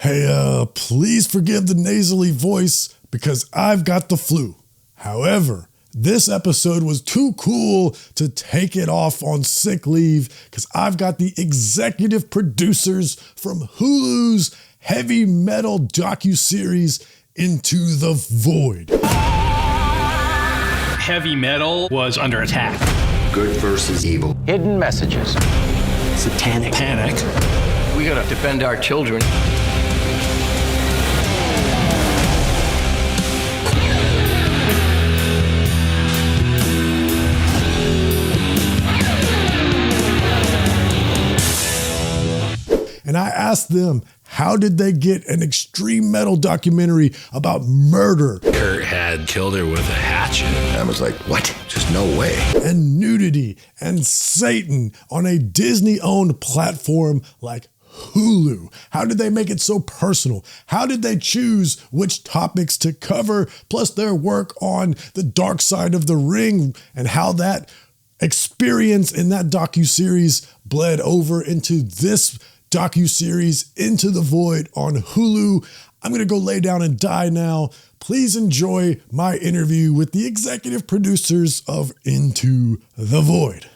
Hey, please forgive the nasally voice because I've got the flu. However, this episode was too cool to take it off on sick leave because I've got the executive producers from Hulu's heavy metal docuseries Into the Void. Heavy metal was under attack. Good versus evil. Hidden messages. Satanic panic. We gotta defend our children. And I asked them, how did they get an extreme metal documentary about murder? Kurt had killed her with a hatchet. I was like, what? Just no way. And nudity and Satan on a Disney-owned platform like Hulu. How did they make it so personal? How did they choose which topics to cover? Plus their work on the dark side of the ring and how that experience in that docuseries bled over into this docuseries Into the Void on Hulu. I'm going to go lay down and die now. Please enjoy my interview with the executive producers of Into the Void.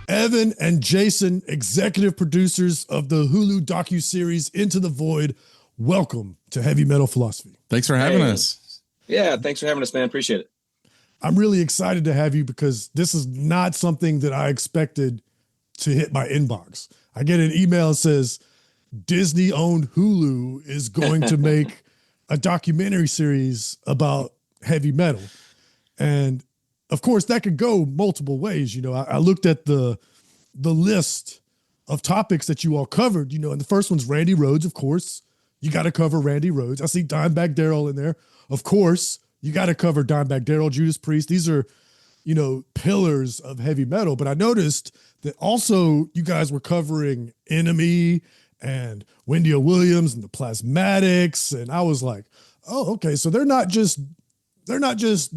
Evan and Jason, executive producers of the Hulu docuseries Into the Void. Welcome to Heavy Metal Philosophy. Thanks for having us. Yeah, thanks for having us, man. Appreciate it. I'm really excited to have you because this is not something that I expected to hit my inbox. I get an email that says Disney-owned Hulu is going to make a documentary series about heavy metal. And of course, that could go multiple ways. You know, I looked at the list of topics that you all covered, you know, and the first one's Randy Rhoads, of course. You got to cover Randy Rhoads. I see Dimebag Darrell in there. Of course, you got to cover Dimebag Darrell, Judas Priest. These are, you know, pillars of heavy metal. But I noticed that also you guys were covering N.M.E and Wendy O Williams and the Plasmatics. And I was like, oh, okay. So they're not just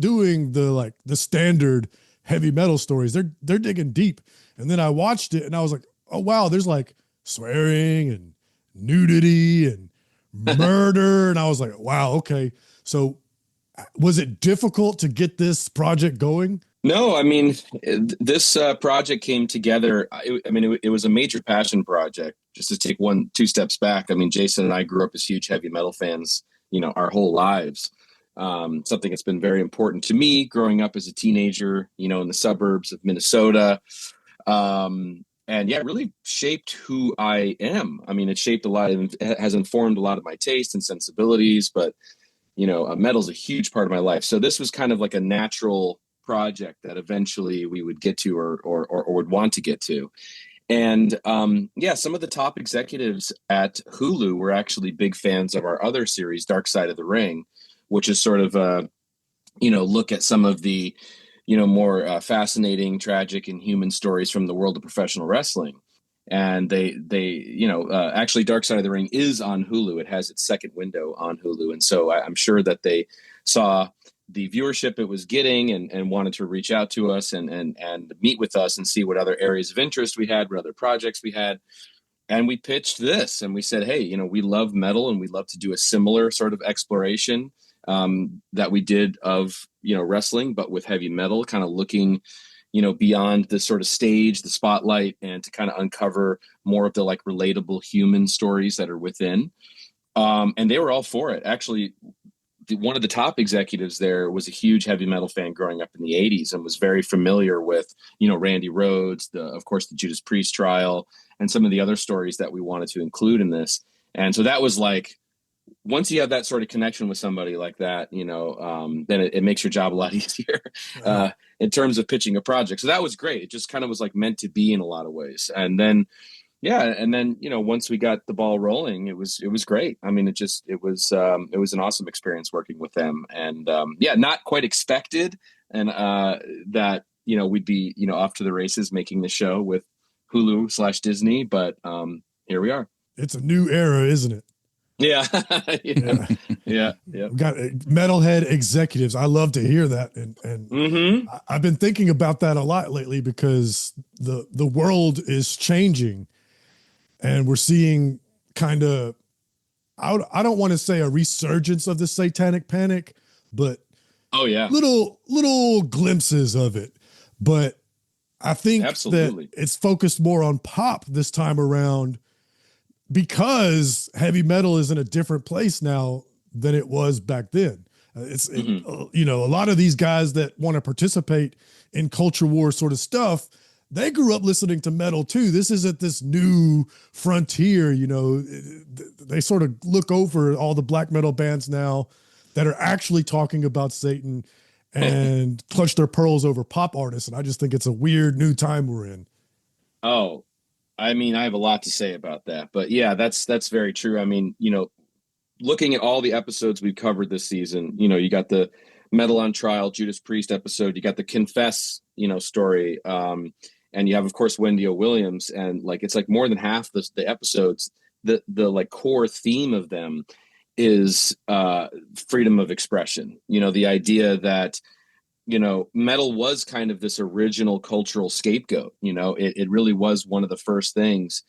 doing the standard heavy metal stories. They're digging deep. And then I watched it and I was like, oh wow, there's like swearing and nudity and murder. And I was like, wow, okay. So was it difficult to get this project going? No, I mean, this project came together. It was a major passion project. Just to take 2 steps back. I mean, Jason and I grew up as huge heavy metal fans, you know, our whole lives. Something that's been very important to me growing up as a teenager, you know, in the suburbs of Minnesota. And yeah, it really shaped who I am. I mean, it shaped it has informed a lot of my tastes and sensibilities, but, you know, metal's a huge part of my life. So this was kind of like a natural project that eventually we would get to or would want to get to. And yeah, some of the top executives at Hulu were actually big fans of our other series, Dark Side of the Ring, which is sort of a, you know, look at some of the, you know, more fascinating, tragic and human stories from the world of professional wrestling. And they you know, actually Dark Side of the Ring is on Hulu. It has its second window on Hulu. And so I'm sure that they saw the viewership it was getting and wanted to reach out to us and meet with us and see what other areas of interest we had, what other projects we had. And we pitched this and we said, hey, you know, we love metal and we'd love to do a similar sort of exploration that we did of, you know, wrestling, but with heavy metal, kind of looking, you know, beyond the sort of stage, the spotlight, and to kind of uncover more of the like relatable human stories that are within. And they were all for it. Actually, one of the top executives there was a huge heavy metal fan growing up in the 80s and was very familiar with, you know, Randy Rhoads, of course, the Judas Priest trial, and some of the other stories that we wanted to include in this. And so that was like, once you have that sort of connection with somebody like that, you know, then it makes your job a lot easier in terms of pitching a project. So that was great. It just kind of was like meant to be in a lot of ways. And then, yeah. And then, you know, once we got the ball rolling, it was great. I mean, it was an awesome experience working with them. And yeah, not quite expected. And that, you know, we'd be, you know, off to the races making the show with Hulu/Disney. But here we are. It's a new era, isn't it? Yeah. Yeah. We got metalhead executives. I love to hear that. And I've been thinking about that a lot lately because the world is changing and we're seeing kind of I don't want to say a resurgence of the satanic panic, but Oh yeah, little glimpses of it. But I think absolutely. that it's focused more on pop this time around because heavy metal is in a different place now than it was back then. You know, a lot of these guys that want to participate in culture war sort of stuff, they grew up listening to metal too. This isn't this new frontier, you know. They sort of look over all the black metal bands now that are actually talking about Satan and clutch their pearls over pop artists. And I just think it's a weird new time we're in. Oh, I mean, I have a lot to say about that, but yeah, that's very true. I mean, you know, looking at all the episodes we've covered this season, you know, you got the Metal on Trial, Judas Priest episode, you got the Confess, you know, story, and you have, of course, Wendy O Williams, and like it's like more than half the episodes. The like core theme of them is freedom of expression. You know, the idea that, you know, metal was kind of this original cultural scapegoat. You know, it really was one of the first things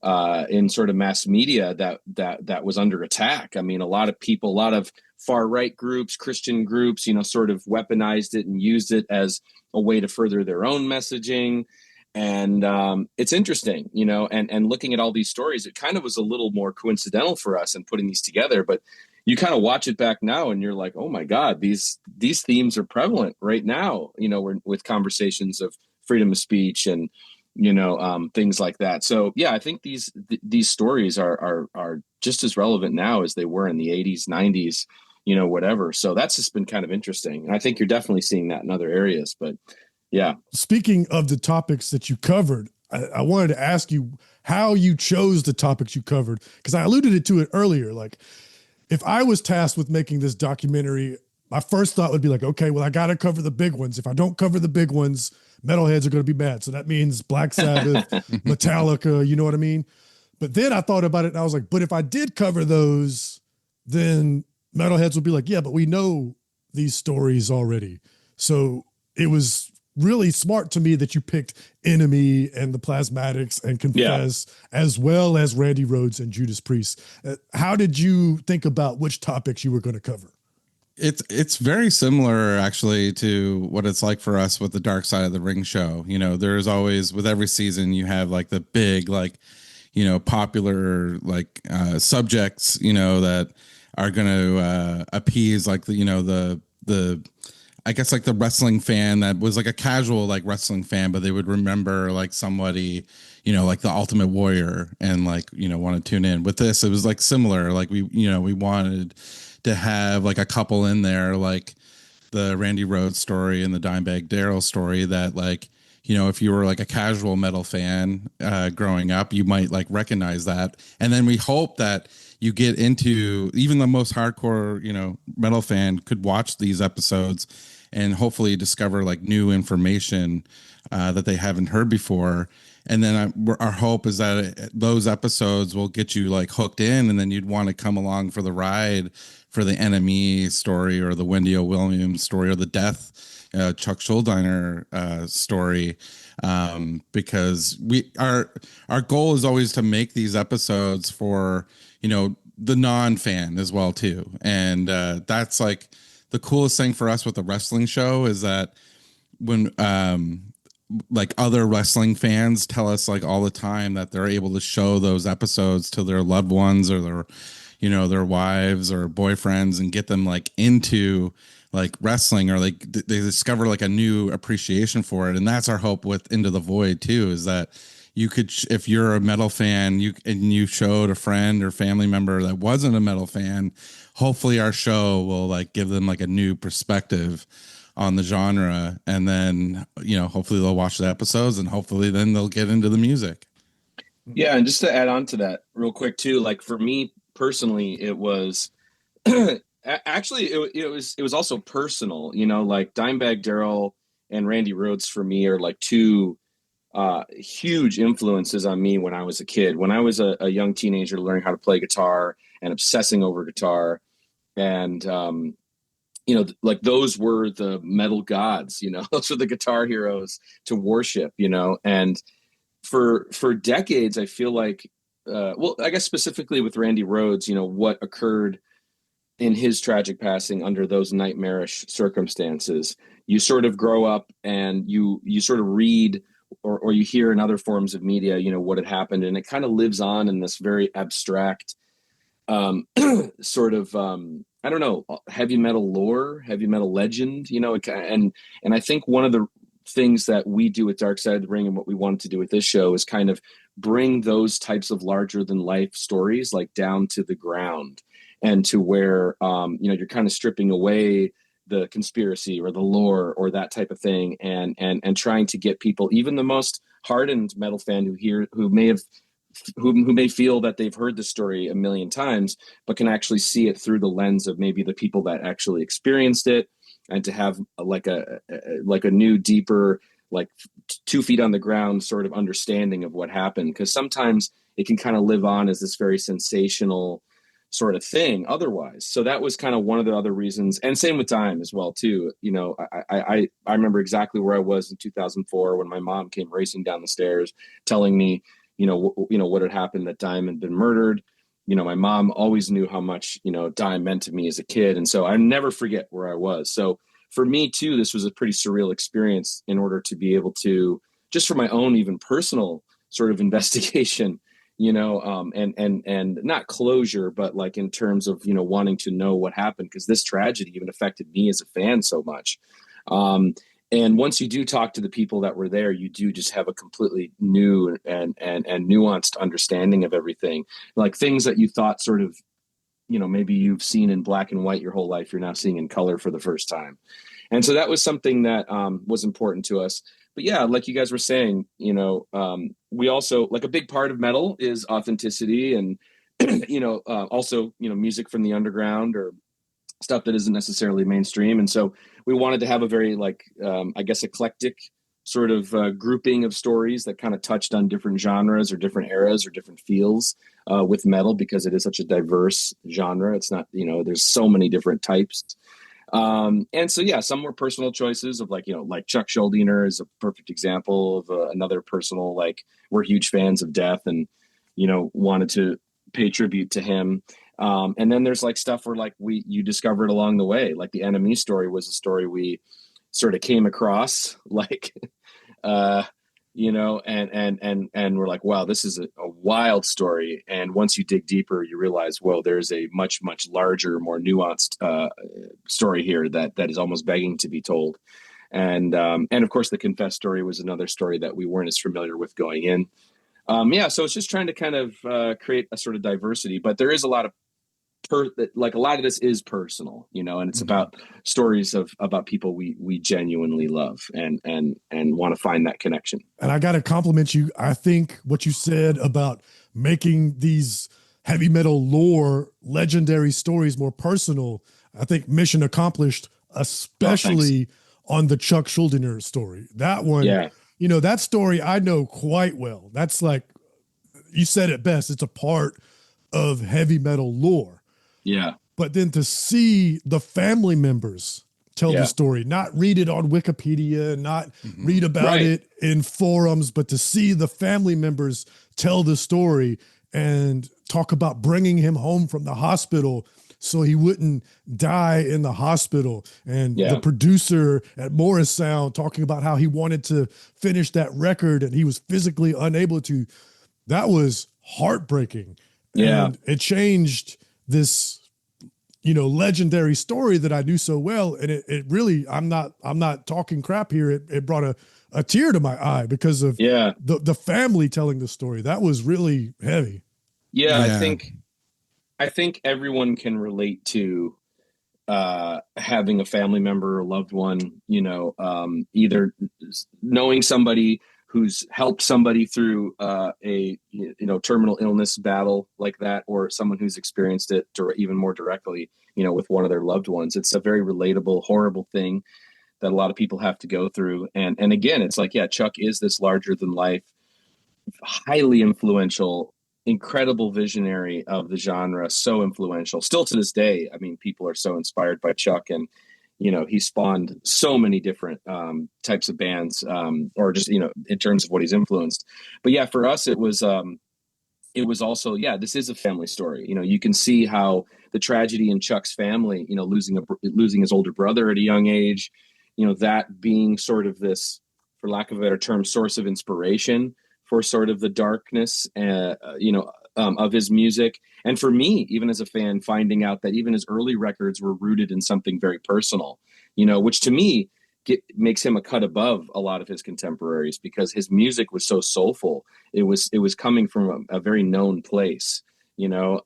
in sort of mass media that was under attack. I mean, a lot of people, a lot of far right groups, Christian groups, you know, sort of weaponized it and used it as a way to further their own messaging. And it's interesting, you know, and looking at all these stories, it kind of was a little more coincidental for us in putting these together. But you kind of watch it back now and you're like, oh my God, these themes are prevalent right now, you know, with conversations of freedom of speech and, you know, things like that. So yeah, I think these stories are just as relevant now as they were in the 80s, 90s, you know, whatever. So that's just been kind of interesting. And I think you're definitely seeing that in other areas, but yeah. Speaking of the topics that you covered, I wanted to ask you how you chose the topics you covered, because I alluded to it earlier. Like, if I was tasked with making this documentary, my first thought would be like, okay, well, I got to cover the big ones. If I don't cover the big ones, metalheads are going to be mad. So that means Black Sabbath, Metallica, you know what I mean? But then I thought about it and I was like, but if I did cover those, then metalheads would be like, yeah, but we know these stories already. So it was really smart to me that you picked N.M.E and the Plasmatics and Confess, as well as Randy Rhoads and Judas Priest. How did you think about which topics you were going to cover? It's very similar actually to what it's like for us with the Dark Side of the Ring show. You know, there's always, with every season, you have like the big, like, you know, popular like subjects, you know, that are going to appease like the, you know, the I guess like the wrestling fan that was like a casual like wrestling fan, but they would remember like somebody, you know, like the Ultimate Warrior and like, you know, want to tune in. With this, it was like similar. Like we wanted to have like a couple in there, like the Randy Rhoads story and the Dimebag Darrell story that, like, you know, if you were like a casual metal fan growing up, you might like recognize that. And then we hope that you get into, even the most hardcore, you know, metal fan could watch these episodes and hopefully discover like new information that they haven't heard before. And then our hope is that those episodes will get you like hooked in, and then you'd want to come along for the ride for the N.M.E story or the Wendy O Williams story or the death Chuck Schuldiner story, because our goal is always to make these episodes for, you know, the non-fan as well too. And that's like the coolest thing for us with the wrestling show is that when like other wrestling fans tell us like all the time that they're able to show those episodes to their loved ones or their, you know, their wives or boyfriends and get them like into like wrestling, or like they discover like a new appreciation for it. And that's our hope with Into the Void too, is that you could, if you're a metal fan, you showed a friend or family member that wasn't a metal fan, hopefully our show will like give them like a new perspective on the genre. And then, you know, hopefully they'll watch the episodes and hopefully then they'll get into the music. Yeah. And just to add on to that real quick too, like for me personally, it was actually, it was also personal, you know, like Dimebag Darrell and Randy Rhoads for me are like two huge influences on me when I was a kid. When I was a young teenager learning how to play guitar and obsessing over guitar, and you know, like those were the metal gods, you know, those were the guitar heroes to worship, you know. And for decades, I feel like well, I guess specifically with Randy Rhoads, what occurred in his tragic passing under those nightmarish circumstances. You sort of grow up and you sort of read or you hear in other forms of media, what had happened, and it kind of lives on in this very abstract sort of I don't know, heavy metal lore, heavy metal legend, and I think one of the things that we do with Dark Side of the Ring and what we wanted to do with this show is kind of bring those types of larger than life stories like down to the ground, and to where you're kind of stripping away the conspiracy or the lore or that type of thing, and trying to get people, even the most hardened metal fan who may feel that they've heard the story a million times, but can actually see it through the lens of maybe the people that actually experienced it, and to have like a new, deeper, like 2 feet on the ground sort of understanding of what happened. Because sometimes it can kind of live on as this very sensational sort of thing otherwise. So that was kind of one of the other reasons. And same with Dime as well too. I remember exactly where I was in 2004 when my mom came racing down the stairs telling me, what had happened, that Dime had been murdered. My mom always knew how much, Dime meant to me as a kid. And so I never forget where I was. So for me too, this was a pretty surreal experience in order to be able to, just for my own, even personal sort of investigation, and not closure, but like in terms of, wanting to know what happened, because this tragedy even affected me as a fan so much. And once you do talk to the people that were there, you do just have a completely new and nuanced understanding of everything. Like things that you thought sort of, maybe you've seen in black and white your whole life, you're now seeing in color for the first time. And so that was something that was important to us. But yeah, like you guys were saying, we also, like, a big part of metal is authenticity, and, also, music from the underground or stuff that isn't necessarily mainstream. And so we wanted to have a very, like, I guess, eclectic sort of grouping of stories that kind of touched on different genres or different eras or different feels with metal, because it is such a diverse genre. It's not, there's so many different types. And so, yeah, some were personal choices of, like, like Chuck Schuldiner is a perfect example of another personal, like, we're huge fans of Death and, wanted to pay tribute to him. And then there's like stuff where, like, you discovered along the way, like the N.M.E story was a story we sort of came across, like, and we're like, wow, this is a wild story. And once you dig deeper, you realize, well, there's a much, much larger, more nuanced story here that is almost begging to be told. And of course, the Confess story was another story that we weren't as familiar with going in. So it's just trying to kind of create a sort of diversity, but there is a lot of a lot of this is personal, and it's about stories about people we genuinely love and want to find that connection. And I got to compliment you. I think what you said about making these heavy metal lore legendary stories more personal, I think mission accomplished, especially on the Chuck Schuldiner story. That one, Yeah. That story I know quite well. That's, like, you said it best. It's a part of heavy metal lore. Yeah. But then to see the family members tell the story, not read it on Wikipedia, not read about it in forums, but to see the family members tell the story and talk about bringing him home from the hospital so he wouldn't die in the hospital. And the producer at Morris Sound talking about how he wanted to finish that record and he was physically unable to. That was heartbreaking. Yeah. And it changed this, legendary story that I knew so well. And it really, I'm not talking crap here. It brought a tear to my eye because of the family telling the story. That was really heavy. Yeah. I think everyone can relate to having a family member or loved one, either knowing somebody who's helped somebody through a terminal illness battle like that, or someone who's experienced it even more directly, with one of their loved ones. It's a very relatable, horrible thing that a lot of people have to go through. And again, it's like, Chuck is this larger than life, highly influential, incredible visionary of the genre, so influential still to this day. I mean, people are so inspired by Chuck, and he spawned so many different types of bands, or just in terms of what he's influenced. But yeah, for us, it was it was also, yeah, this is a family story. You know, you can see how the tragedy in Chuck's family, you know, losing his older brother at a young age, you know, that being sort of this, for lack of a better term, source of inspiration for sort of the darkness, of his music. And for me, even as a fan, finding out that even his early records were rooted in something very personal, you know, which to me makes him a cut above a lot of his contemporaries, because his music was so soulful. It was coming from a very known place, you know,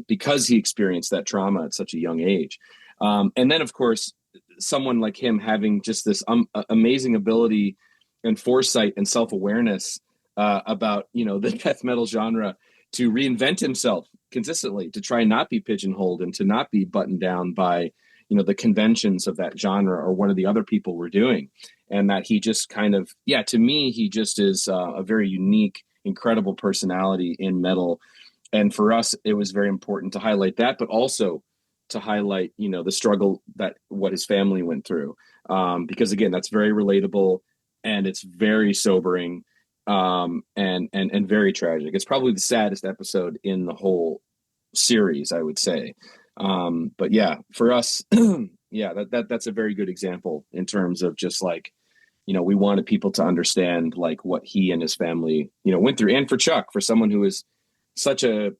because he experienced that trauma at such a young age. And then, of course, someone like him having just this amazing ability and foresight and self-awareness about, you know, the death metal genre, to reinvent himself consistently, to try and not be pigeonholed and to not be buttoned down by, you know, the conventions of that genre or what are the other people were doing. And that he just kind of, yeah, to me, he just is a very unique, incredible personality in metal. And for us, it was very important to highlight that, but also to highlight, you know, the struggle that what his family went through. Because again, that's very relatable and it's very sobering, and very tragic. It's probably the saddest episode in the whole series, I would say. But yeah, for us, yeah, that's a very good example in terms of just like, you know, we wanted people to understand like what he and his family, you know, went through. And for Chuck, for someone who is such a,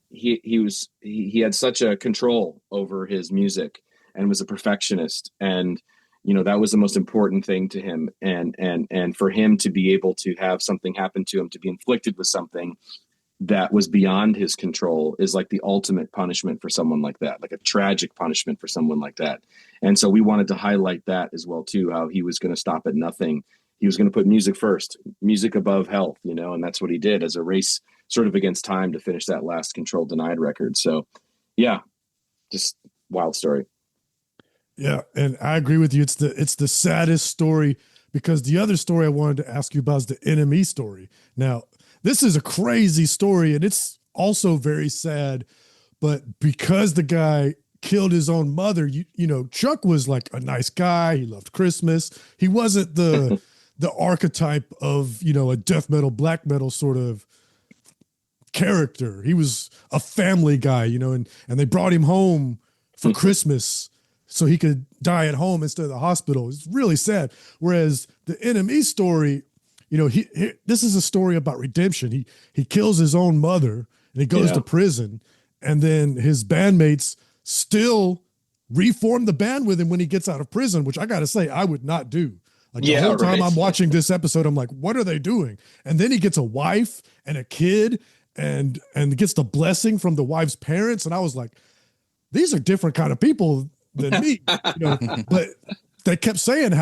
he had such a control over his music and was a perfectionist, and you know that was the most important thing to him, and for him to be able to have something happen to him, to be inflicted with something that was beyond his control, is like the ultimate punishment for someone like that, like a tragic punishment for someone like that. And so we wanted to highlight that as well too, how he was going to stop at nothing. He was going to put music first, music above health, you know, and that's what he did as a race sort of against time to finish that last Control Denied record. So yeah, just wild story. Yeah, and I agree with you. It's the saddest story, because the other story I wanted to ask you about is the N.M.E story. Now, this is a crazy story and it's also very sad, but because the guy killed his own mother, you know, Chuck was like a nice guy. He loved Christmas. He wasn't the the archetype of, you know, a death metal, black metal sort of character. He was a family guy, you know, and they brought him home for Christmas so he could die at home instead of the hospital. It's really sad. Whereas the N.M.E story, you know, this is a story about redemption. He kills his own mother and he goes to prison, and then his bandmates still reform the band with him when he gets out of prison, which I got to say I would not do. Like the whole time I'm watching this episode, I'm like, what are they doing? And then he gets a wife and a kid and gets the blessing from the wife's parents. And I was like, these are different kind of people than me, you know, but they kept saying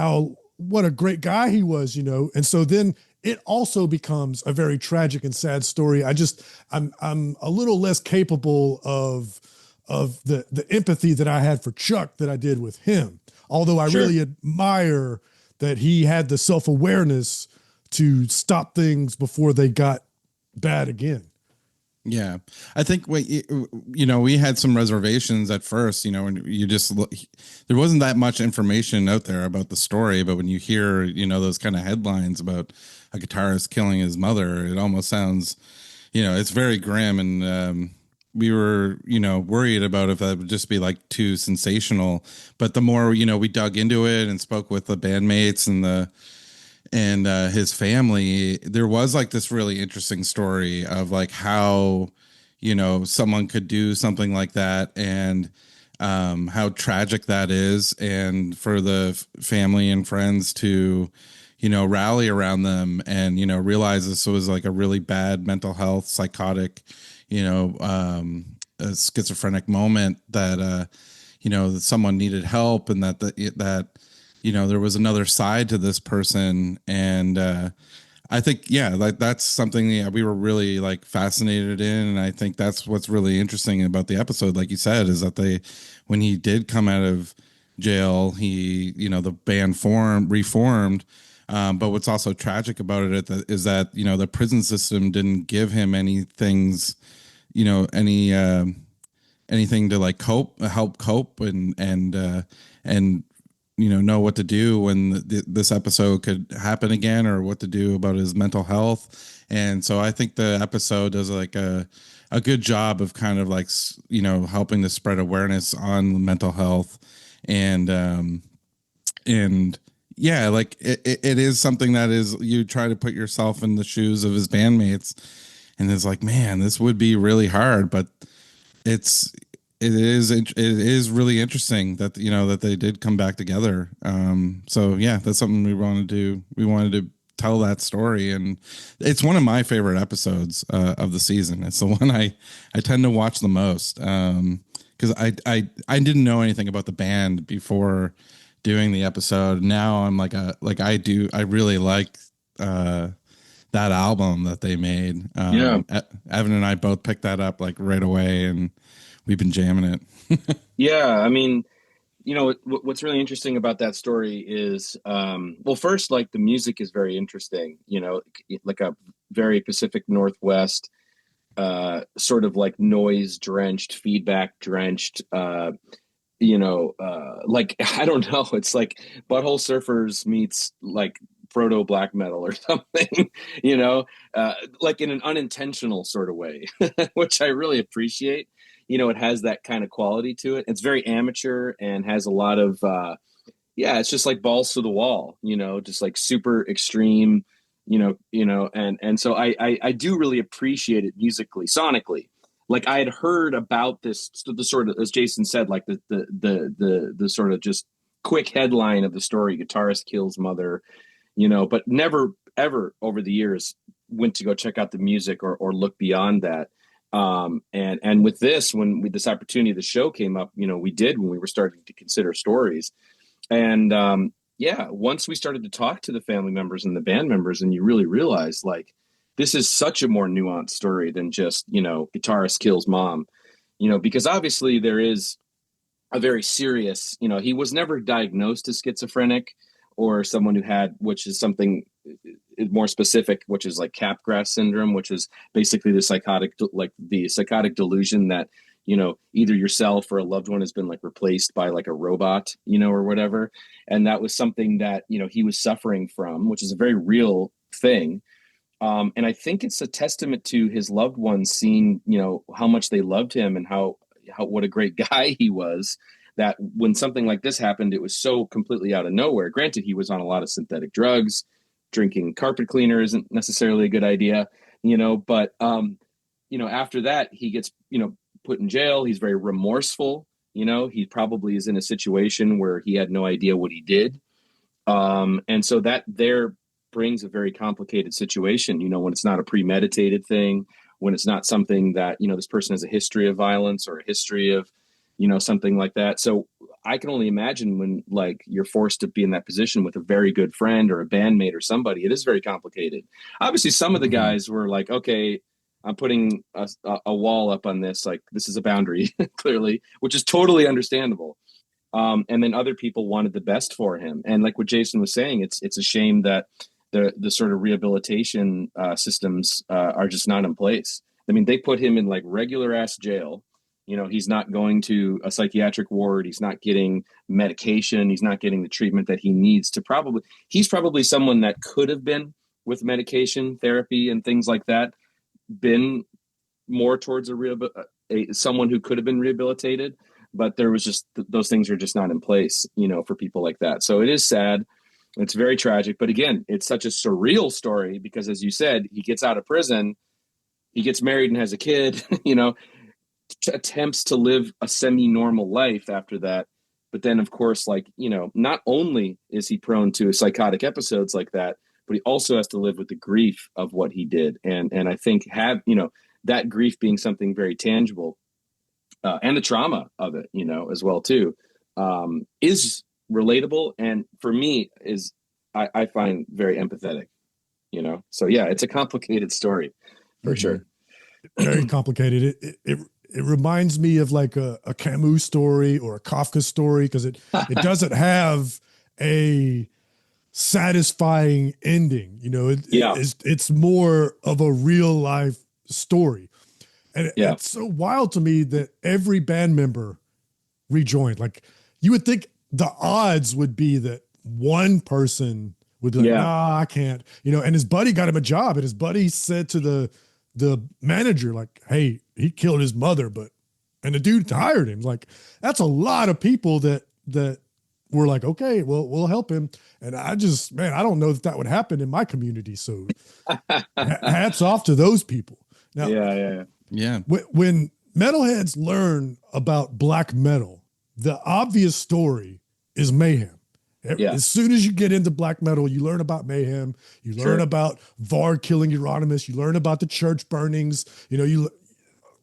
what a great guy he was, you know? And so then it also becomes a very tragic and sad story. I'm a little less capable of the empathy that I had for Chuck that I did with him. Although I really admire that he had the self-awareness to stop things before they got bad again. Yeah, I think you know, we had some reservations at first, you know, and you just look, there wasn't that much information out there about the story, but when you hear, you know, those kind of headlines about a guitarist killing his mother, it almost sounds, you know, it's very grim. And we were, you know, worried about if that would just be like too sensational. But the more, you know, we dug into it and spoke with the bandmates and his family, there was like this really interesting story of like how, you know, someone could do something like that, and how tragic that is, and for the family and friends to, you know, rally around them and, you know, realize this was like a really bad mental health, psychotic, you know, a schizophrenic moment, that you know, that someone needed help, and that you know, there was another side to this person. And I think, yeah, like that's something we were really like fascinated in. And I think that's what's really interesting about the episode, like you said, is that when he did come out of jail, he, you know, the band reformed. But what's also tragic about it is that, you know, the prison system didn't give him anything to like help cope and know what to do when this episode could happen again, or what to do about his mental health. And so I think the episode does like a good job of kind of like, helping to spread awareness on mental health. And yeah, like it is something that is, you try to put yourself in the shoes of his bandmates, and it's like, man, this would be really hard, but it is really interesting that that they did come back together. So yeah, that's something we wanted to tell that story, and it's one of my favorite episodes of the season. It's the one I tend to watch the most, because I didn't know anything about the band before doing the episode. Now I'm I really like that album that they made. Yeah. Evan and I both picked that up like right away, and we've been jamming it. Yeah, I mean, what's really interesting about that story is, well, first, like the music is very interesting. Like a very Pacific Northwest, sort of like noise drenched, feedback drenched. Like I don't know, it's like Butthole Surfers meets like proto black metal or something. Like in an unintentional sort of way, which I really appreciate. It has that kind of quality to it. It's very amateur and has a lot of it's just like balls to the wall, just like super extreme, and so I do really appreciate it musically, sonically. Like I had heard about this, the sort of, as Jason said, like the sort of just quick headline of the story: guitarist kills mother, but never ever over the years went to go check out the music or look beyond that. And with this, when this opportunity, the show came up, we did, when we were starting to consider stories. And once we started to talk to the family members and the band members, and you really realize like this is such a more nuanced story than just, guitarist kills mom, because obviously there is a very serious, he was never diagnosed as schizophrenic or someone who had, which is something more specific, which is like Capgras syndrome, which is basically the psychotic delusion that, either yourself or a loved one has been like replaced by like a robot, or whatever. And that was something that, he was suffering from, which is a very real thing. And I think it's a testament to his loved ones seeing, how much they loved him and how what a great guy he was, that when something like this happened, it was so completely out of nowhere. Granted, he was on a lot of synthetic drugs. Drinking carpet cleaner isn't necessarily a good idea, but, after that, he gets, put in jail. He's very remorseful. He probably is in a situation where he had no idea what he did. And so that there brings a very complicated situation, when it's not a premeditated thing, when it's not something that, this person has a history of violence or a history of, something like that. So I can only imagine when like you're forced to be in that position with a very good friend or a bandmate or somebody, it is very complicated. Obviously, some of the guys were like, okay, I'm putting a wall up on this. Like, this is a boundary, clearly, which is totally understandable. And then other people wanted the best for him. And like what Jason was saying, it's a shame that the sort of rehabilitation systems are just not in place. I mean, they put him in like regular ass jail. He's not going to a psychiatric ward. He's not getting medication. He's not getting the treatment that he needs to he's probably someone that could have been with medication, therapy, and things like that, been more towards someone who could have been rehabilitated, but there was just those things are just not in place, for people like that. So it is sad. It's very tragic, but again, it's such a surreal story because, as you said, he gets out of prison, he gets married and has a kid, attempts to live a semi-normal life after that. But then, of course, like, not only is he prone to psychotic episodes like that, but he also has to live with the grief of what he did. And I think that grief being something very tangible, and the trauma of it, as well too, is relatable. And for me I find very empathetic, so yeah, it's a complicated story for sure. Very complicated. It reminds me of like a Camus story or a Kafka story, because it doesn't have a satisfying ending. It's more of a real life story. And it's so wild to me that every band member rejoined. Like, you would think the odds would be that one person would be like, Yeah. nah, I can't, and his buddy got him a job, and his buddy said to the manager, like, hey, he killed his mother, and the dude hired him. Like, that's a lot of people that were like, okay, well, we'll help him. And I don't know that would happen in my community. So hats off to those people. Now, Yeah. when metalheads learn about black metal, the obvious story is mayhem. Yeah. As soon as you get into black metal, you learn about mayhem. You learn about Vard killing Euronymous. You learn about the church burnings.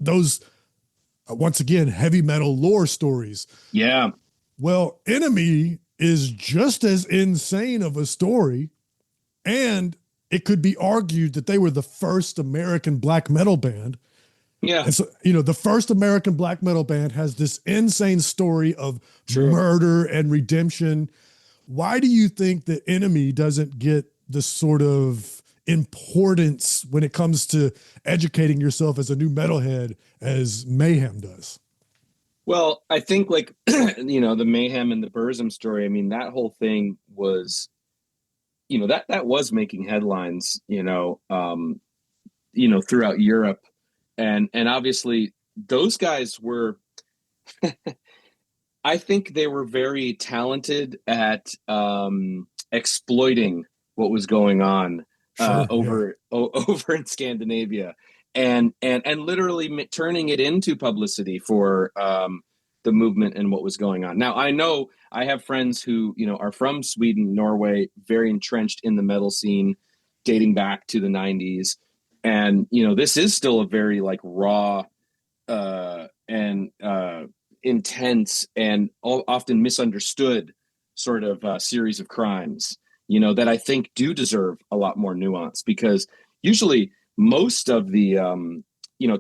Those once again heavy metal lore stories. Yeah. Well, N.M.E is just as insane of a story, and it could be argued that they were the first American black metal band. Yeah. And so, the first American black metal band has this insane story of murder and redemption. Why do you think that N.M.E doesn't get the sort of importance when it comes to educating yourself as a new metalhead as Mayhem does? Well, I think the Mayhem and the Burzum story, I mean, that whole thing was, that was making headlines, throughout Europe. And obviously those guys were, I think they were very talented at exploiting what was going on over in Scandinavia, and literally turning it into publicity for the movement and what was going on. Now, I know I have friends who are from Sweden, Norway, very entrenched in the metal scene, dating back to the 90s, and this is still a very raw and intense and often misunderstood sort of series of crimes, that I think do deserve a lot more nuance, because usually most of the,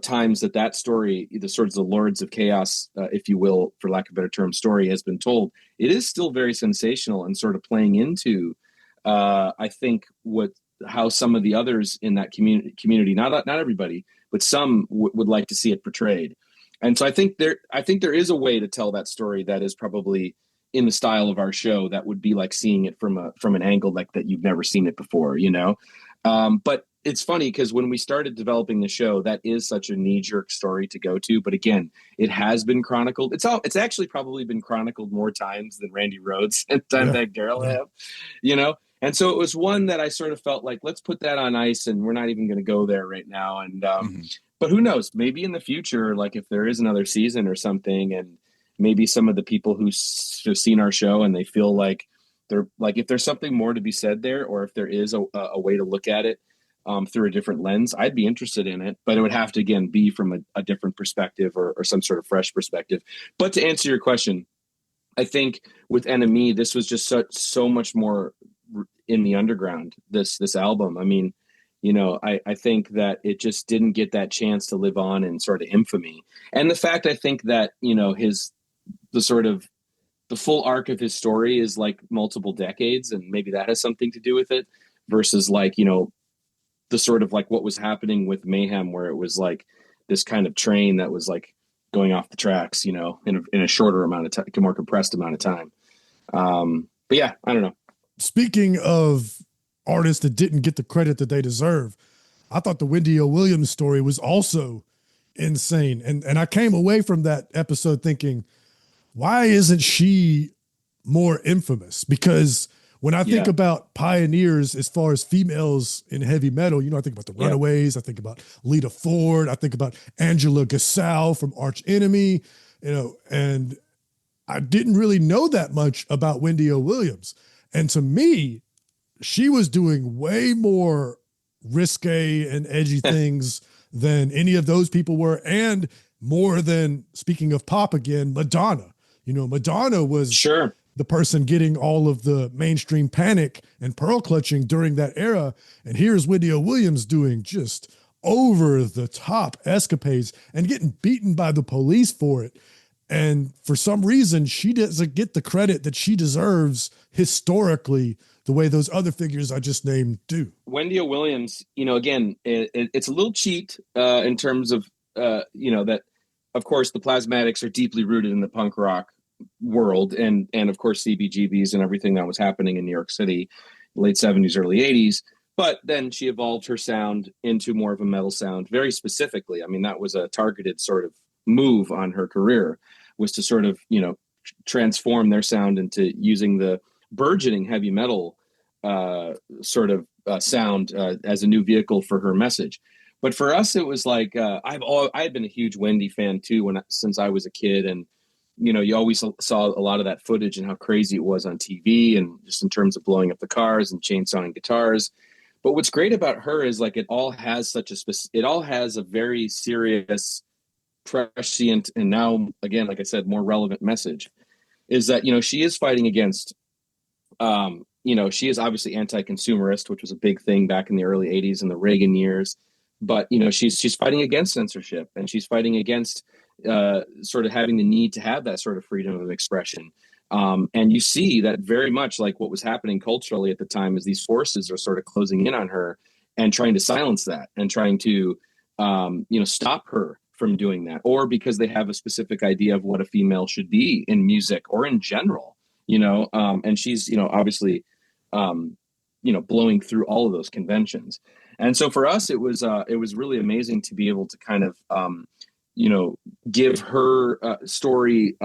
times that story, the sorts of Lords of Chaos, if you will, for lack of a better term, story has been told, it is still very sensational and sort of playing into, I think, how some of the others in that community, not everybody, but some would like to see it portrayed. And so I think there is a way to tell that story that is probably in the style of our show, that would be like seeing it from an angle like that you've never seen it before, But it's funny because when we started developing the show, that is such a knee-jerk story to go to. But again, it has been chronicled. It's actually probably been chronicled more times than Randy Rhoads and Dimebag Darrell have, And so it was one that I sort of felt like, let's put that on ice, and we're not even going to go there right now. And but who knows? Maybe in the future, if there is another season or something, and maybe some of the people who've seen our show and they feel like if there's something more to be said there, or if there is a way to look at it through a different lens, I'd be interested in it. But it would have to, again, be from a different perspective or some sort of fresh perspective. But to answer your question, I think with N.M.E, this was just so much more in the underground, this album. I mean, I think that it just didn't get that chance to live on in sort of infamy. And the fact, I think that, the full arc of his story is multiple decades, and maybe that has something to do with it, versus the sort of what was happening with Mayhem, where it was this kind of train that was going off the tracks, in a shorter amount of time, more compressed amount of time. But yeah, I don't know. Speaking of artists that didn't get the credit that they deserve, I thought the Wendy O Williams story was also insane. And I came away from that episode thinking, why isn't she more infamous? Because when I think about pioneers as far as females in heavy metal, I think about the Runaways, I think about Lita Ford, I think about Angela Gasol from Arch Enemy, and I didn't really know that much about Wendy O Williams. And to me, she was doing way more risque and edgy things than any of those people were, and more than, speaking of pop again, Madonna. Madonna was the person getting all of the mainstream panic and pearl clutching during that era. And here's Wendy O Williams doing just over the top escapades and getting beaten by the police for it. And for some reason, she doesn't get the credit that she deserves historically, the way those other figures I just named do. Wendy O Williams, again, it's a little cheat in terms of, that, of course, the Plasmatics are deeply rooted in the punk rock world, and of course CBGBs and everything that was happening in New York City, late 70s, early 80s. But then she evolved her sound into more of a metal sound, very specifically. I mean, that was a targeted sort of move on her career, was to sort of, transform their sound into using the burgeoning heavy metal sort of sound as a new vehicle for her message. But for us, it was like I've been a huge Wendy fan too since I was a kid, and you always saw a lot of that footage and how crazy it was on TV, and just in terms of blowing up the cars and chainsawing guitars. But what's great about her is like it all has a very serious, prescient, and now again, like I said, more relevant message. Is that she is fighting against, she is obviously anti-consumerist, which was a big thing back in the early '80s and the Reagan years. But she's fighting against censorship, and she's fighting against sort of having the need to have that sort of freedom of expression. And you see that very much like what was happening culturally at the time, is these forces are sort of closing in on her and trying to silence that and trying to, stop her from doing that, or because they have a specific idea of what a female should be in music or in general, and she's, obviously, blowing through all of those conventions. And so for us, it was really amazing to be able to kind of, give her story,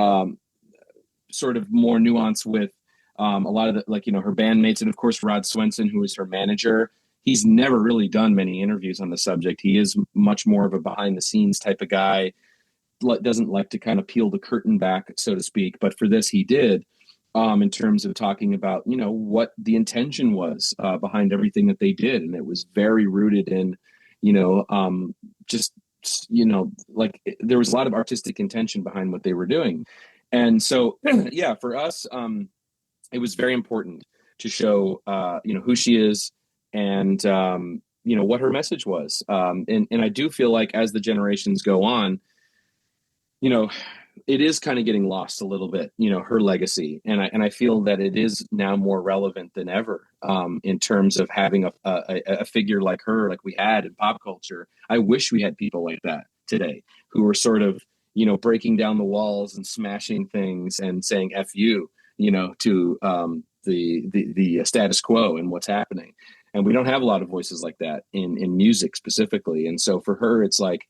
sort of more nuance with a lot of the, her bandmates, and of course Rod Swenson, who is her manager. He's never really done many interviews on the subject. He is much more of a behind the scenes type of guy, doesn't like to kind of peel the curtain back, so to speak. But for this, he did, in terms of talking about, what the intention was behind everything that they did. And it was very rooted in, just, there was a lot of artistic intention behind what they were doing. And so, yeah, for us, it was very important to show, who she is and, what her message was. And I do feel like as the generations go on, it is kind of getting lost a little bit, her legacy. And I feel that it is now more relevant than ever, in terms of having a figure like her, like we had in pop culture. I wish we had people like that today who were sort of, breaking down the walls and smashing things and saying F you, to the status quo and what's happening. And we don't have a lot of voices like that in music specifically. And so for her, it's like,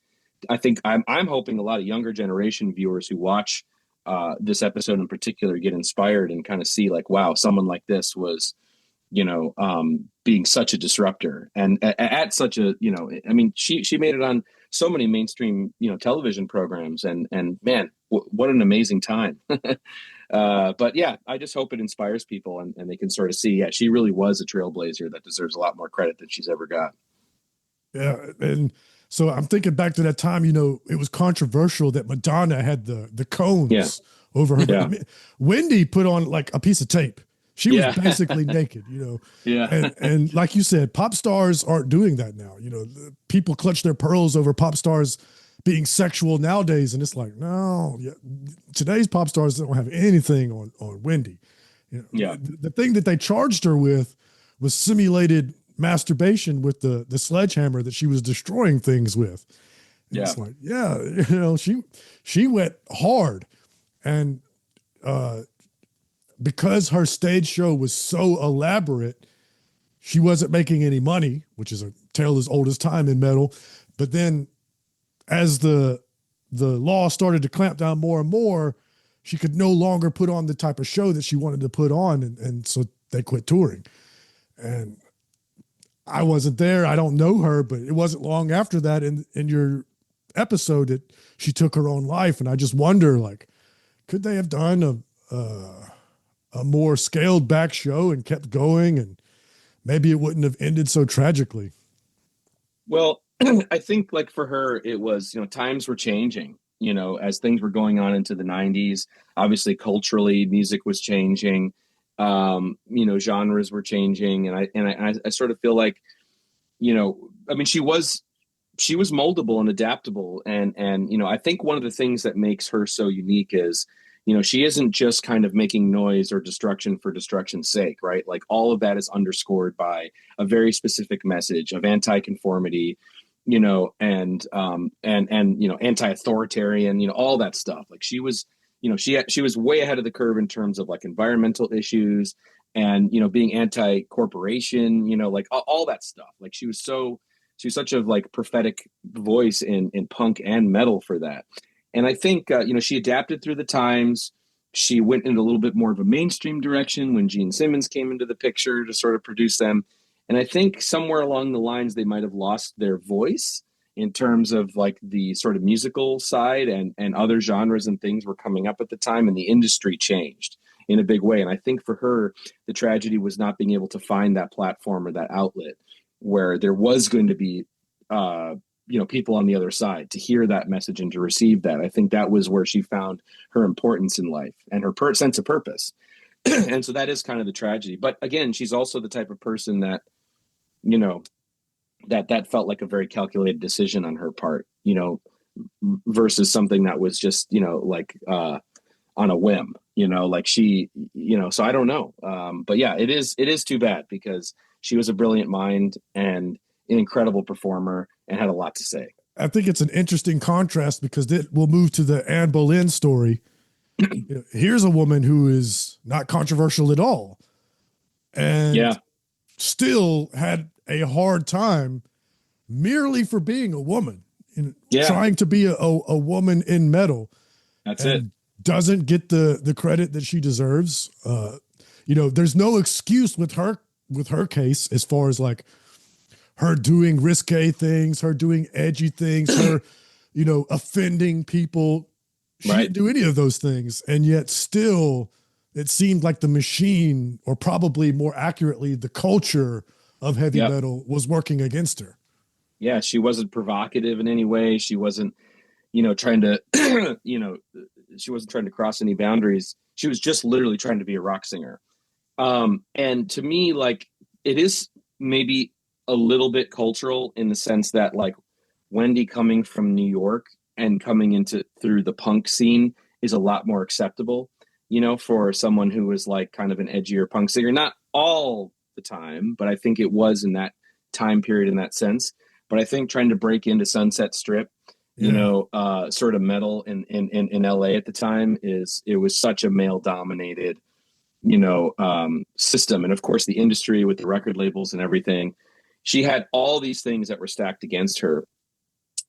I think I'm hoping a lot of younger generation viewers who watch this episode in particular get inspired and kind of see like, wow, someone like this was, being such a disruptor and at such a, I mean, she made it on so many mainstream, television programs, and man, what an amazing time. But yeah, I just hope it inspires people and they can sort of see, yeah, she really was a trailblazer that deserves a lot more credit than she's ever got. Yeah. And so I'm thinking back to that time, it was controversial that Madonna had the cones over her. Yeah. Wendy put on like a piece of tape. She was basically naked, Yeah. And like you said, pop stars aren't doing that now. People clutch their pearls over pop stars being sexual nowadays. And it's like, no, today's pop stars don't have anything on Wendy. The thing that they charged her with was simulated masturbation with the sledgehammer that she was destroying things with. And it's like, she went hard. And, because her stage show was so elaborate, she wasn't making any money, which is a tale as old as time in metal. But then as the law started to clamp down more and more, she could no longer put on the type of show that she wanted to put on. And so they quit touring. And I wasn't there. I don't know her, but it wasn't long after that in your episode that she took her own life. And I just wonder, like, could they have done a more scaled back show and kept going, and maybe it wouldn't have ended so tragically? Well, I think like for her, it was, times were changing, as things were going on into the 90s. Obviously, culturally, music was changing, genres were changing. And I sort of feel like, I mean, she was moldable and adaptable. And, I think one of the things that makes her so unique is, she isn't just kind of making noise or destruction for destruction's sake, right? Like all of that is underscored by a very specific message of anti-conformity, and anti-authoritarian, all that stuff. Like she was she was way ahead of the curve in terms of like environmental issues and, being anti-corporation, like all that stuff. Like she was such a like prophetic voice in punk and metal for that. And I think, she adapted through the times. She went in a little bit more of a mainstream direction when Gene Simmons came into the picture to sort of produce them. And I think somewhere along the lines, they might have lost their voice in terms of like the sort of musical side, and other genres and things were coming up at the time, and the industry changed in a big way. And I think for her, the tragedy was not being able to find that platform or that outlet where there was going to be, people on the other side to hear that message and to receive that. I think that was where she found her importance in life and her sense of purpose. And so that is kind of the tragedy. But again, she's also the type of person that, that felt like a very calculated decision on her part, versus something that was just, like on a whim, like she, so I don't know. But yeah, it is too bad because she was a brilliant mind and an incredible performer and had a lot to say. I think it's an interesting contrast because we'll move to the Anne Boleyn story. Here's a woman who is not controversial at all and still had a hard time merely for being a woman and trying to be a woman in metal. That's it. Doesn't get the credit that she deserves. There's no excuse with her case as far as like her doing risque things, her doing edgy things, her, offending people. She didn't do any of those things. And yet still it seemed like the machine, or probably more accurately, the culture of heavy metal was working against her. Yeah. She wasn't provocative in any way. She wasn't, trying to, she wasn't trying to cross any boundaries. She was just literally trying to be a rock singer. And to me, like, it is maybe a little bit cultural in the sense that like Wendy coming from New York and coming through the punk scene is a lot more acceptable, for someone who was like kind of an edgier punk singer, not all the time, but I think it was in that time period in that sense. But I think trying to break into Sunset Strip, sort of metal in LA at the time it was such a male dominated, system. And of course the industry with the record labels and everything, she had all these things that were stacked against her.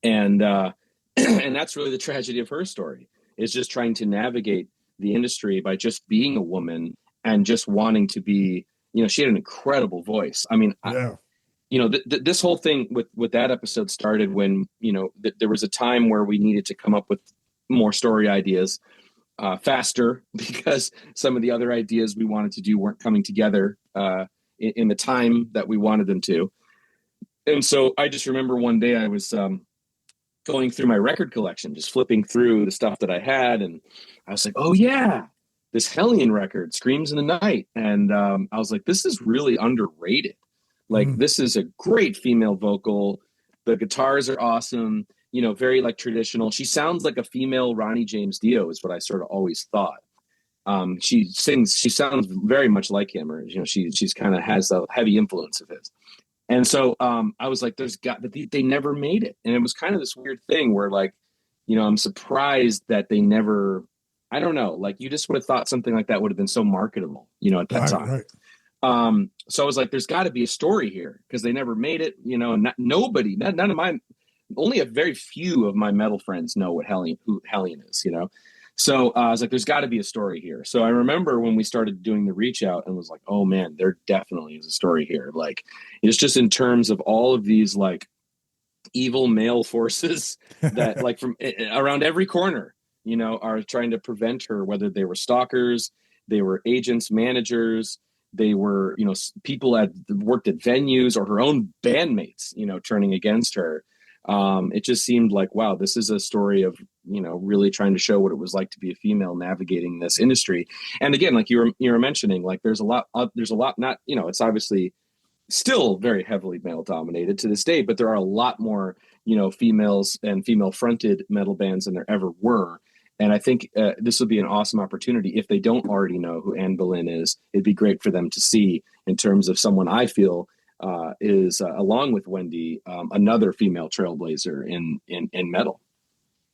And, and that's really the tragedy of her story, is just trying to navigate the industry by just being a woman and just wanting to be, she had an incredible voice. I mean, this whole thing with that episode started when, there was a time where we needed to come up with more story ideas faster because some of the other ideas we wanted to do weren't coming together in the time that we wanted them to. And so I just remember one day I was going through my record collection, just flipping through the stuff that I had. And I was like, oh yeah, this Hellion record, Screams in the Night. And I was like, this is really underrated. Like, this is a great female vocal. The guitars are awesome, very like traditional. She sounds like a female Ronnie James Dio is what I sort of always thought. She sounds very much like him, or, she's kind of has a heavy influence of his. And so I was like, they never made it. And it was kind of this weird thing where like, I'm surprised that they never, I don't know, like you just would have thought something like that would have been so marketable, at that time. Right. So I was like, there's got to be a story here because they never made it, and none of my, only a very few of my metal friends know who Hellion is, So I was like, there's got to be a story here. So I remember when we started doing the reach out and was like, oh man, there definitely is a story here. Like, it's just in terms of all of these like evil male forces that like from around every corner, are trying to prevent her, whether they were stalkers, they were agents, managers, they were, people that worked at venues or her own bandmates, turning against her. It just seemed like, wow, this is a story of, really trying to show what it was like to be a female navigating this industry. And again, like you were mentioning, like there's a lot not, it's obviously still very heavily male dominated to this day, but there are a lot more, females and female fronted metal bands than there ever were. And I think this would be an awesome opportunity. If they don't already know who Anne Boleyn is, it'd be great for them to see in terms of someone I feel is along with Wendy, another female trailblazer in metal.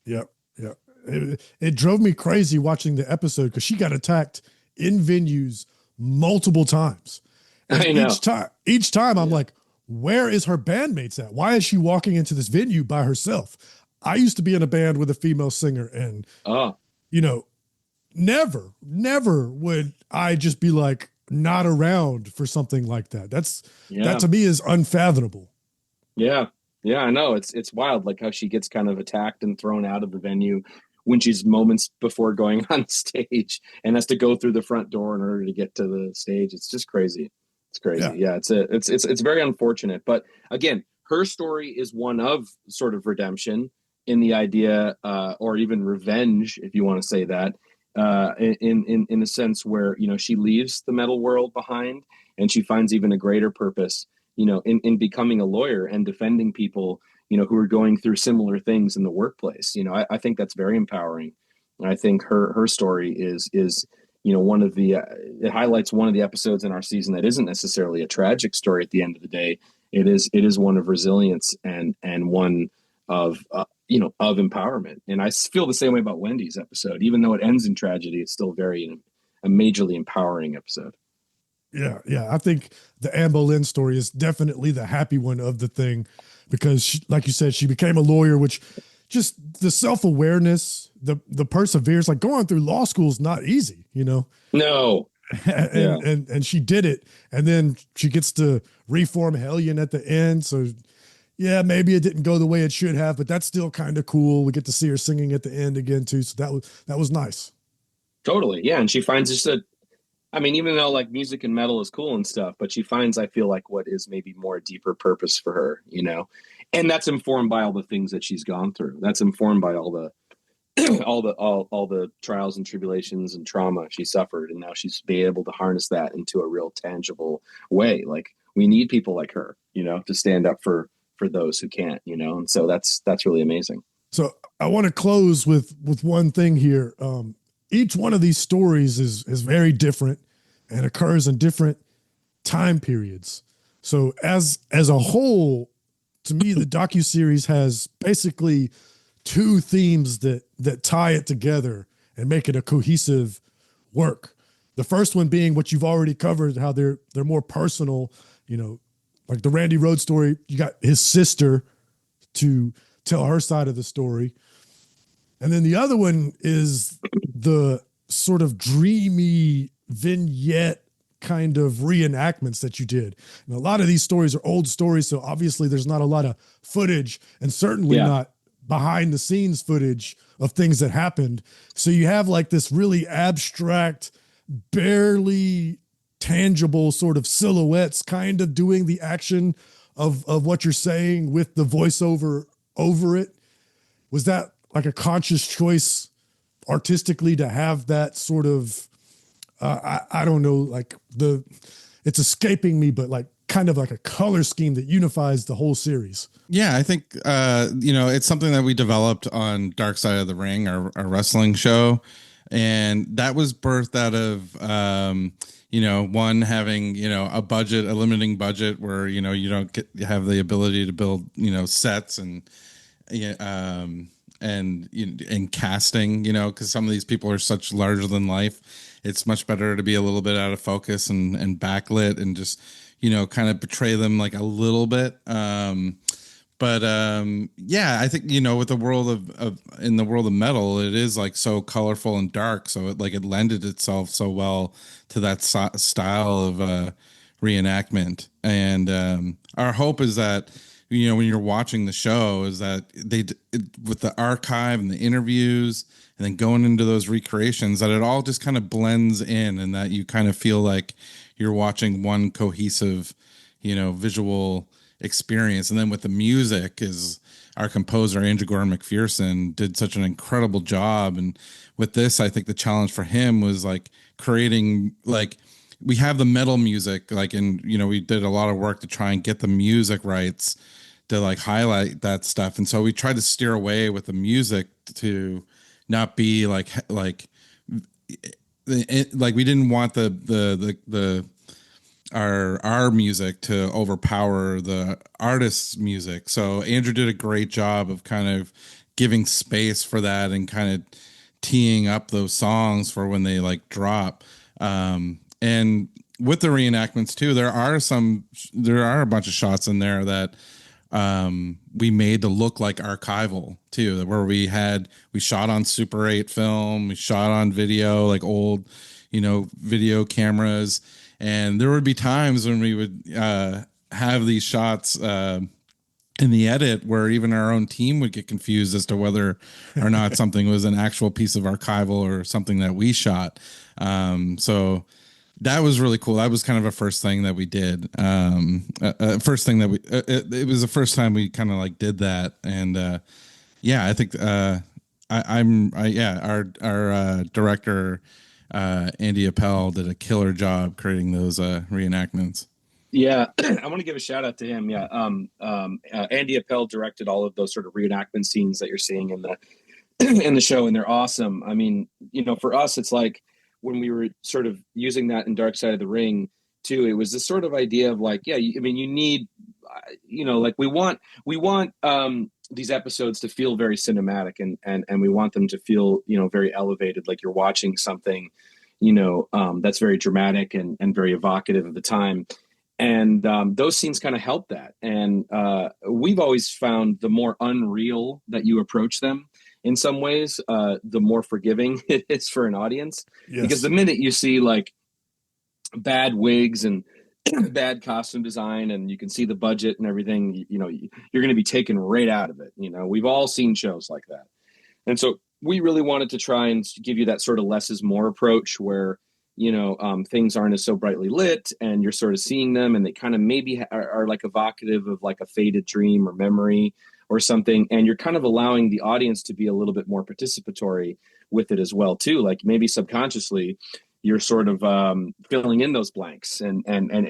Yep. it drove me crazy watching the episode because she got attacked in venues multiple times. And I know. each time I'm like, where is her bandmates at? Why is she walking into this venue by herself? I used to be in a band with a female singer, and Oh, you know, never would I just be like not around for something like that. yeah. That to me is unfathomable. Yeah. Yeah, I know. It's wild, like how she gets kind of attacked and thrown out of the venue when she's moments before going on stage and has to go through the front door in order to get to the stage. It's just crazy. It's crazy. Yeah. Yeah, it's very unfortunate. But again, her story is one of sort of redemption in the idea, or even revenge, if you want to say that, in a sense where, you know, she leaves the metal world behind and she finds even a greater purpose, you know, in becoming a lawyer and defending people, you know, who are going through similar things in the workplace. You know, I think that's very empowering. And I think her story is, you know, one of the, it highlights one of the episodes in our season that isn't necessarily a tragic story at the end of the day. It is one of resilience and one of, you know, of empowerment. And I feel the same way about Wendy's episode. Even though it ends in tragedy, it's still a majorly empowering episode. Yeah. I think the Anne Boleyn story is definitely the happy one of the thing because, she, like you said, she became a lawyer, which just the self-awareness, the perseverance, like going through law school is not easy, you know? No. And she did it. And then she gets to reform Hellion at the end. So yeah, maybe it didn't go the way it should have, but that's still kind of cool. We get to see her singing at the end again too. So that was nice. Totally. Yeah. And she finds just I mean, even though like music and metal is cool and stuff, but she finds, I feel like, what is maybe more deeper purpose for her, you know, and that's informed by all the things that she's gone through. That's informed by all the all the trials and tribulations and trauma she suffered, and now she's be able to harness that into a real tangible way. Like we need people like her, you know, to stand up for those who can't, you know, and so that's really amazing. So I want to close with one thing here. Each one of these stories is very different and occurs in different time periods. So as a whole, to me, the docuseries has basically two themes that tie it together and make it a cohesive work. The first one being what you've already covered, how they're more personal, you know, like the Randy Rhoads story, you got his sister to tell her side of the story. And then the other one is the sort of dreamy vignette kind of reenactments that you did. And a lot of these stories are old stories, so obviously there's not a lot of footage and certainly not behind the scenes footage of things that happened. So you have like this really abstract, barely tangible sort of silhouettes kind of doing the action of what you're saying with the voiceover over it. Was that like a conscious choice artistically to have that sort of, I don't know, like it's escaping me, but like kind of like a color scheme that unifies the whole series? Yeah, I think, you know, it's something that we developed on Dark Side of the Ring, our wrestling show. And that was birthed out of, you know, one having, you know, a limiting budget where, you know, you don't have the ability to build, you know, sets and casting, you know, because some of these people are such larger than life. It's much better to be a little bit out of focus and backlit and just, you know, kind of betray them like a little bit. Yeah, I think, you know, with the world in the world of metal, it is like so colorful and dark. So it lended itself so well to that style of reenactment. And our hope is that, you know, when you're watching the show, is that with the archive and the interviews and then going into those recreations, that it all just kind of blends in and that you kind of feel like you're watching one cohesive, you know, visual experience. And then with the music, is our composer Andrew Gordon McPherson did such an incredible job. And with this, I think the challenge for him was like creating, like, we have the metal music, like, and, you know, we did a lot of work to try and get the music rights to like highlight that stuff. And so we tried to steer away with the music to not be like we didn't want our music to overpower the artist's music. So Andrew did a great job of kind of giving space for that and kind of teeing up those songs for when they like drop. And with the reenactments too, there are a bunch of shots in there that we made to look like archival too, where we shot on Super 8 film, we shot on video, like old, video cameras. And there would be times when we would have these shots in the edit where even our own team would get confused as to whether or not something was an actual piece of archival or something that we shot. So that was really cool. That was kind of a first thing that we did. It was the first time we kind of like did that. And I think our director, Andy Appel, did a killer job creating those reenactments. Yeah, I want to give a shout out to him. Yeah, Andy Appel directed all of those sort of reenactment scenes that you're seeing in the in the show, and they're awesome. I mean, for us, it's like when we were sort of using that in Dark Side of the Ring too. It was this sort of idea of like, you need, like we want these episodes to feel very cinematic, and we want them to feel very elevated, like you're watching something, that's very dramatic and very evocative of the time. And those scenes kind of help that. And we've always found the more unreal that you approach them in some ways, the more forgiving it is for an audience. Yes. Because the minute you see like bad wigs and bad costume design and you can see the budget and everything, you're going to be taken right out of it. We've all seen shows like that. And so we really wanted to try and give you that sort of less is more approach where things aren't as so brightly lit and you're sort of seeing them and they kind of maybe are like evocative of like a faded dream or memory or something. And you're kind of allowing the audience to be a little bit more participatory with it as well too. Like maybe subconsciously you're sort of filling in those blanks and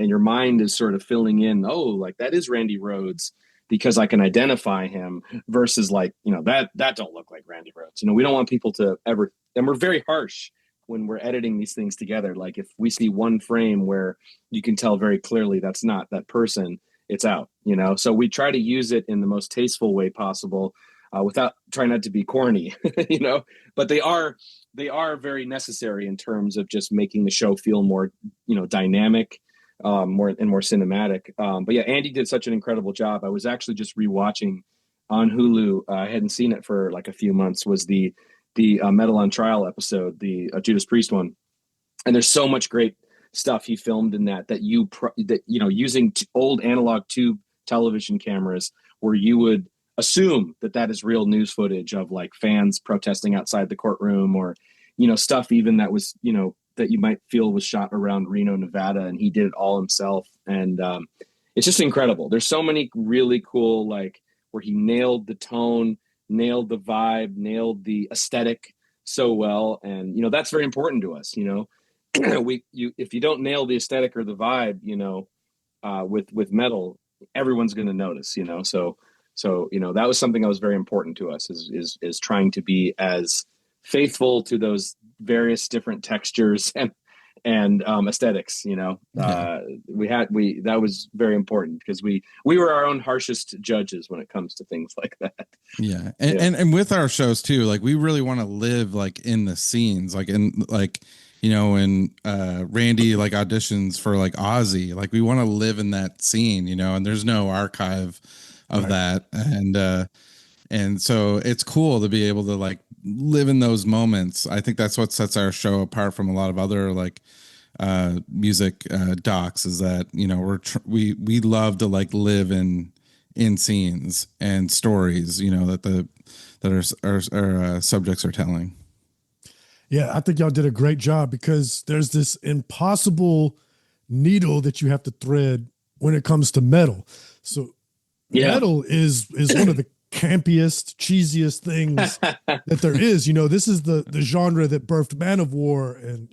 your mind is sort of filling in, oh, like that is Randy Rhoads because I can identify him versus like, that don't look like Randy Rhoads. We don't want people to ever, and we're very harsh when we're editing these things together. Like if we see one frame where you can tell very clearly that's not that person, it's out, so we try to use it in the most tasteful way possible without trying not to be corny, but they are very necessary in terms of just making the show feel more, dynamic, more cinematic. But yeah, Andy did such an incredible job. I was actually just rewatching on Hulu. I hadn't seen it for like a few months, was the Metal on Trial episode, the Judas Priest one. And there's so much great stuff he filmed in that using old analog tube television cameras where you would assume that is real news footage of like fans protesting outside the courtroom or, stuff even that was, that you might feel was shot around Reno, Nevada, and he did it all himself. And it's just incredible. There's so many really cool, like where he nailed the tone, nailed the vibe, nailed the aesthetic so well. And, that's very important to us, if you don't nail the aesthetic or the vibe, with metal, everyone's going to notice, so, that was something that was very important to us is trying to be as faithful to those various different textures and aesthetics, that was very important because we were our own harshest judges when it comes to things like that. Yeah. And with our shows too, like we really want to live like in the scenes, like in like, when Randy like auditions for like Ozzy, like we want to live in that scene, and there's no archive of that. And so it's cool to be able to like live in those moments. I think that's what sets our show apart from a lot of other like music docs is that, we love to like live in scenes and stories, that our subjects are telling. Yeah, I think y'all did a great job because there's this impossible needle that you have to thread when it comes to metal. So metal is one of the campiest, cheesiest things that there is. This is the genre that birthed Manowar, and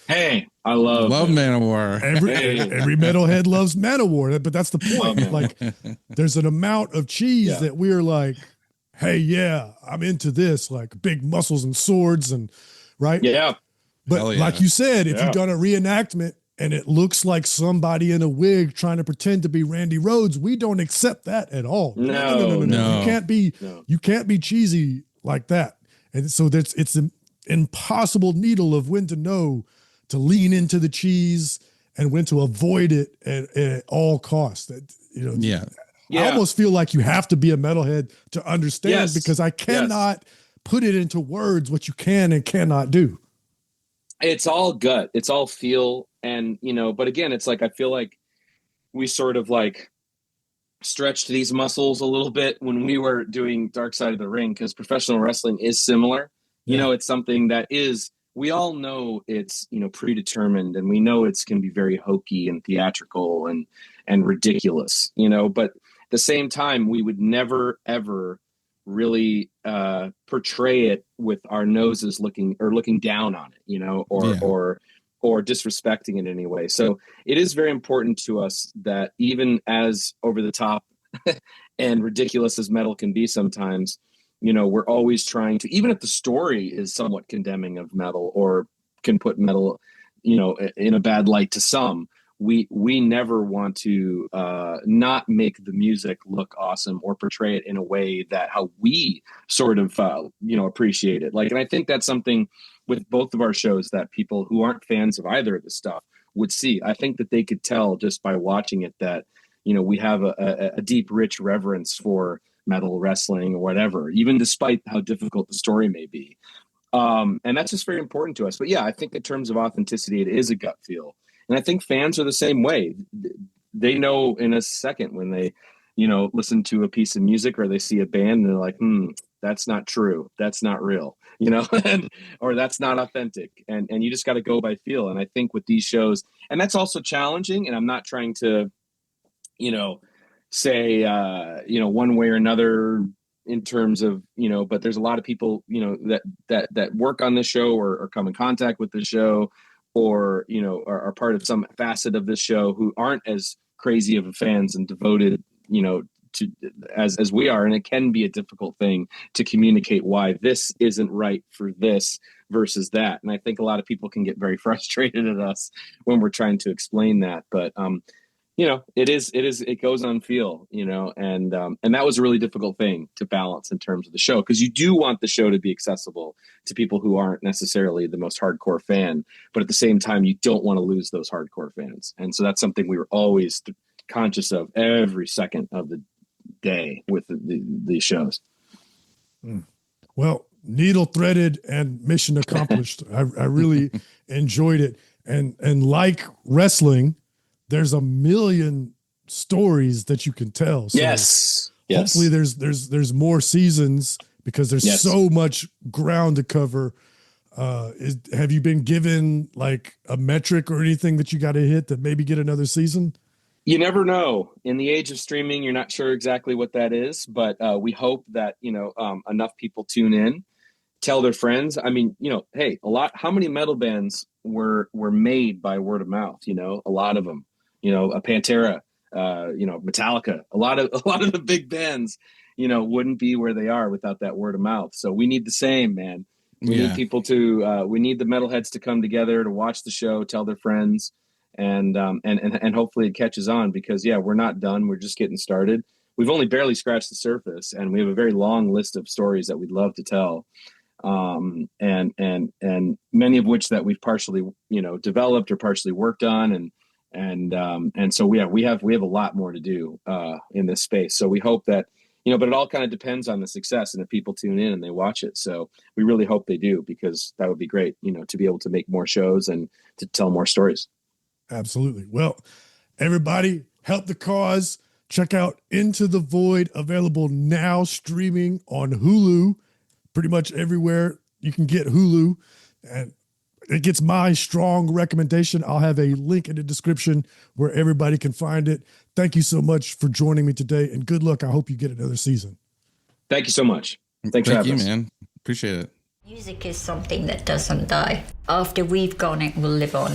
hey, I love Manowar. Every metalhead loves Manowar, but that's the point. Like, there's an amount of cheese that we're like, hey, yeah, I'm into this, like big muscles and swords and right. Yeah. But like you said, if you've done a reenactment and it looks like somebody in a wig trying to pretend to be Randy Rhoads, we don't accept that at all. No. No. You can't be cheesy like that. And so it's an impossible needle of when to know to lean into the cheese and when to avoid it at all costs. Yeah. I almost feel like you have to be a metalhead to understand, because I cannot put it into words what you can and cannot do. It's all gut. It's all feel. And, but again, it's like, I feel like we sort of like stretched these muscles a little bit when we were doing Dark Side of the Ring, because professional wrestling is similar. It's something that is, we all know it's, predetermined, and we know it's can be very hokey and theatrical and ridiculous, but at the same time, we would never, ever really portray it with our noses looking down on it, or disrespecting it in any way. So it is very important to us that even as over the top and ridiculous as metal can be sometimes, we're always trying to, even if the story is somewhat condemning of metal or can put metal, in a bad light to some, we never want to not make the music look awesome or portray it in a way that how we sort of, appreciate it. And I think that's something with both of our shows that people who aren't fans of either of the stuff would see. I think that they could tell just by watching it that, we have a deep, rich reverence for metal wrestling or whatever, even despite how difficult the story may be. And that's just very important to us. But yeah, I think in terms of authenticity, it is a gut feel. And I think fans are the same way. They know in a second when they, listen to a piece of music or they see a band and they're like, that's not true. That's not real, or that's not authentic. And you just got to go by feel. And I think with these shows, and that's also challenging. And I'm not trying to, say, one way or another in terms of, but there's a lot of people, that work on this show or come in contact with the show, or, are part of some facet of this show who aren't as crazy of fans and devoted, to as we are. And it can be a difficult thing to communicate why this isn't right for this versus that. And I think a lot of people can get very frustrated at us when we're trying to explain that. But, it goes on feel, and that was a really difficult thing to balance in terms of the show, because you do want the show to be accessible to people who aren't necessarily the most hardcore fan, but at the same time, you don't want to lose those hardcore fans. And so that's something we were always conscious of every second of the day with these shows. Well, needle threaded and mission accomplished. I really enjoyed it. And like wrestling, there's a million stories that you can tell. So yes. Hopefully there's more seasons, because there's so much ground to cover. Have you been given like a metric or anything that you got to hit to maybe get another season? You never know. In the age of streaming, you're not sure exactly what that is, but we hope that, enough people tune in, tell their friends. I mean, hey, how many metal bands were made by word of mouth? A lot of them, a Pantera, Metallica, a lot of the big bands, wouldn't be where they are without that word of mouth. So we need the same, man. We need people to, we need the metalheads to come together to watch the show, tell their friends, and hopefully it catches on, because we're not done. We're just getting started. We've only barely scratched the surface, and we have a very long list of stories that we'd love to tell. And many of which that we've partially, developed or partially worked on. And so we have a lot more to do, in this space. So we hope that, but it all kind of depends on the success and if people tune in and they watch it. So we really hope they do, because that would be great, to be able to make more shows and to tell more stories. Absolutely. Well, everybody help the cause. Check out Into the Void, available now, streaming on Hulu, pretty much everywhere you can get Hulu. And it gets my strong recommendation. I'll have a link in the description where everybody can find it. Thank you so much for joining me today, and good luck. I hope you get another season. Thank you so much. Thanks for having us. Man. Appreciate it. Music is something that doesn't die. After we've gone, it will live on.